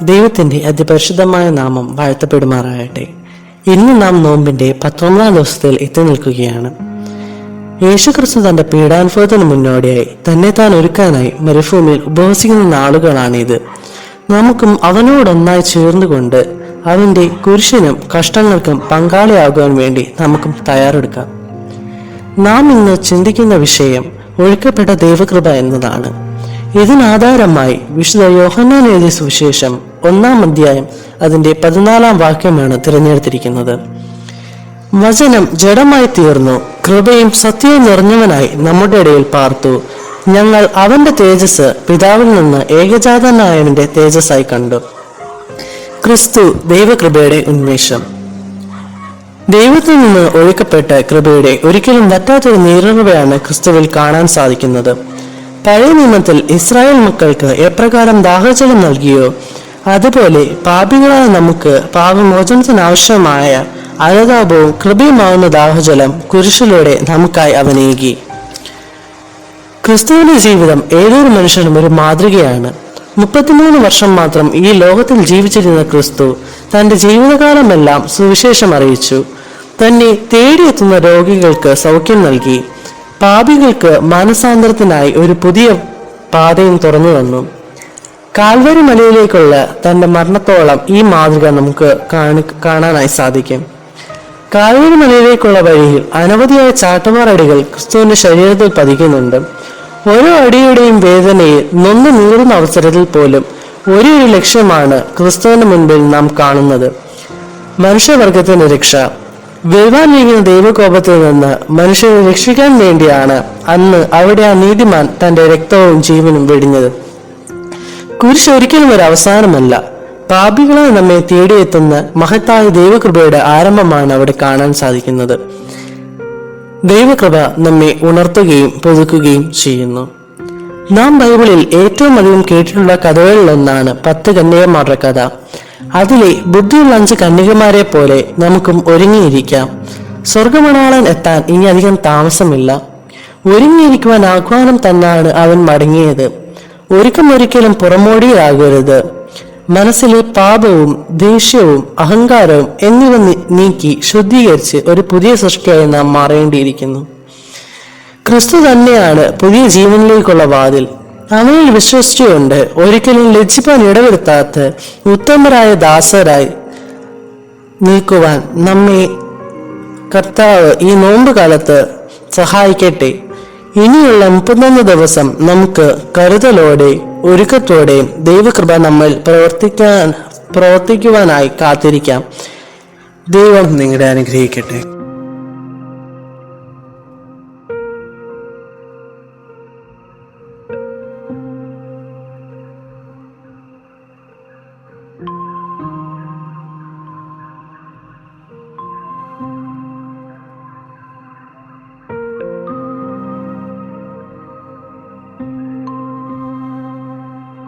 ദൈവത്തിന്റെ അതിപരിശുദ്ധമായ നാമം വാഴ്ത്തപ്പെടുമാറാകട്ടെ. ഇന്ന് നാം നോമ്പിന്റെ 19ാം ദിവസത്തിൽ എത്തി നിൽക്കുകയാണ്. യേശുക്രിസ്തു തന്റെ പീഡാനുഭവത്തിന് മുന്നോടിയായി തന്നെ താൻ ഒരുക്കാനായി മരുഭൂമിയിൽ ഉപവസിക്കുന്ന നാളുകളാണിത്. നമുക്കും അവനോടൊന്നായി ചേർന്നുകൊണ്ട് അവന്റെ കുരിശിനും കഷ്ടങ്ങൾക്കും പങ്കാളിയാകുവാൻ വേണ്ടി നമുക്കും തയ്യാറെടുക്കാം. നാം ഇന്ന് ചിന്തിക്കുന്ന വിഷയം ഒഴുക്കപ്പെട്ട ദൈവകൃപ എന്നതാണ്. ഇതിനാധാരമായി വിശുദ്ധ യോഹന്നാൻ എഴുതിയ സുവിശേഷം 1-ാം അധ്യായം അതിന്റെ 14-ാം വാക്യമാണ് തിരഞ്ഞെടുത്തിരിക്കുന്നത്. വചനം ജഡമായി തീർന്നു, കൃപയും സത്യവും നിറഞ്ഞവനായി നമ്മുടെ ഇടയിൽ പാർത്തു. ഞങ്ങൾ അവന്റെ തേജസ് പിതാവിൽ നിന്ന് ഏകജാതനായവന്റെ തേജസ്സായി കണ്ടു. ക്രിസ്തു ദൈവകൃപയുടെ ഉന്മേഷം. ദൈവത്തിൽ നിന്ന് ഒഴുക്കപ്പെട്ട കൃപയുടെ ഒരിക്കലും വറ്റാത്തൊരു നീരുറവയാണ് ക്രിസ്തുവിൽ കാണാൻ സാധിക്കുന്നത്. പഴയ നിയമത്തിൽ ഇസ്രായേൽ മക്കൾക്ക് എപ്രകാരം ദാഹജലം നൽകിയോ അതുപോലെ പാപികളായ നമുക്ക് പാപമോചനത്തിനാവശ്യമായ അനുതാപവും കൃപയുമാവുന്ന ദാഹജലം കുരിശിലൂടെ നമുക്കായി അവനേകി. ക്രിസ്തുവിന്റെ ജീവിതം ഏതൊരു മനുഷ്യനും ഒരു മാതൃകയാണ്. 33 വർഷം മാത്രം ഈ ലോകത്തിൽ ജീവിച്ചിരുന്ന ക്രിസ്തു തന്റെ ജീവിതകാലമെല്ലാം സുവിശേഷം അറിയിച്ചു. തന്നെ തേടിയെത്തുന്ന രോഗികൾക്ക് സൗഖ്യം നൽകി. പാപികൾക്ക് മാനസാന്തരത്തിനായി ഒരു പുതിയ പാതയും തുറന്നു തന്നു. കാൽവരി മലയിലേക്കുള്ള തന്റെ മരണത്തോളം ഈ മാതൃക നമുക്ക് കാണാനായി സാധിക്കും. കാൽവരി മലയിലേക്കുള്ള വഴിയിൽ അനവധിയായ ചാട്ടുമാറടികൾ ക്രിസ്തുവിന്റെ ശരീരത്തിൽ പതിക്കുന്നുണ്ട്. ഓരോ അടിയുടെയും വേദനയിൽ നൊന്നു നീറുന്ന അവസരത്തിൽ പോലും ഒരു ലക്ഷ്യമാണ് ക്രിസ്തുവിന് മുൻപിൽ നാം കാണുന്നത്: മനുഷ്യവർഗത്തിന്റെ രക്ഷ. വെൽവാനിരിക്കുന്ന ദൈവകോപത്തിൽ നിന്ന് മനുഷ്യരെ രക്ഷിക്കാൻ വേണ്ടിയാണ് അന്ന് അവിടെ ആ നീതിമാൻ തന്റെ രക്തവും ജീവനും വെടിഞ്ഞത്. കുരിശ് ഒരിക്കലും ഒരു അവസാനമല്ല, പാപികളായി നമ്മെ തേടിയെത്തുന്ന മഹത്തായ ദൈവകൃപയുടെ ആരംഭമാണ് അവിടെ കാണാൻ സാധിക്കുന്നത്. ദൈവകൃപ നമ്മെ ഉണർത്തുകയും പുതുക്കുകയും ചെയ്യുന്നു. നാം ബൈബിളിൽ ഏറ്റവും അധികം കേട്ടിട്ടുള്ള കഥകളിലൊന്നാണ് 10 കന്യകമാരുടെ കഥ. അതിലെ ബുദ്ധിയുള്ള 5 കന്യകമാരെ പോലെ നമുക്കും ഒരുങ്ങിയിരിക്കാം. സ്വർഗമണവാളൻ എത്താൻ ഇനി അധികം താമസമില്ല. ഒരുങ്ങിയിരിക്കുവാൻ ആഹ്വാനം തന്നെയാണ് അവൻ മടങ്ങിയത്. ഒരിക്കലും പുറമോടിയാകരുത്. മനസ്സിലെ പാപവും ദേഷ്യവും അഹങ്കാരവും എന്നിവ നീക്കി ശുദ്ധീകരിച്ച് ഒരു പുതിയ സൃഷ്ടിയായി നാം മാറേണ്ടിയിരിക്കുന്നു. ക്രിസ്തു തന്നെയാണ് പുതിയ ജീവനിലേക്കുള്ള വാതിൽ. അവനിൽ വിശ്വസിച്ചുകൊണ്ട് ഒരിക്കലും ലജ്ജിപ്പാൻ ഇടവരുത്താത്ത ഉത്തമരായ ദാസരായി നിൽക്കുവാൻ നമ്മെ കർത്താവ് ഈ നോമ്പ് കാലത്ത് സഹായിക്കട്ടെ. ഇനിയുള്ള 31 ദിവസം നമുക്ക് കരുതലോടെ ഒരുക്കത്തോടെ ദൈവകൃപ നമ്മൾ പ്രവർത്തിക്കുവാനായി കാത്തിരിക്കാം. ദൈവം നിങ്ങളെ അനുഗ്രഹിക്കട്ടെ.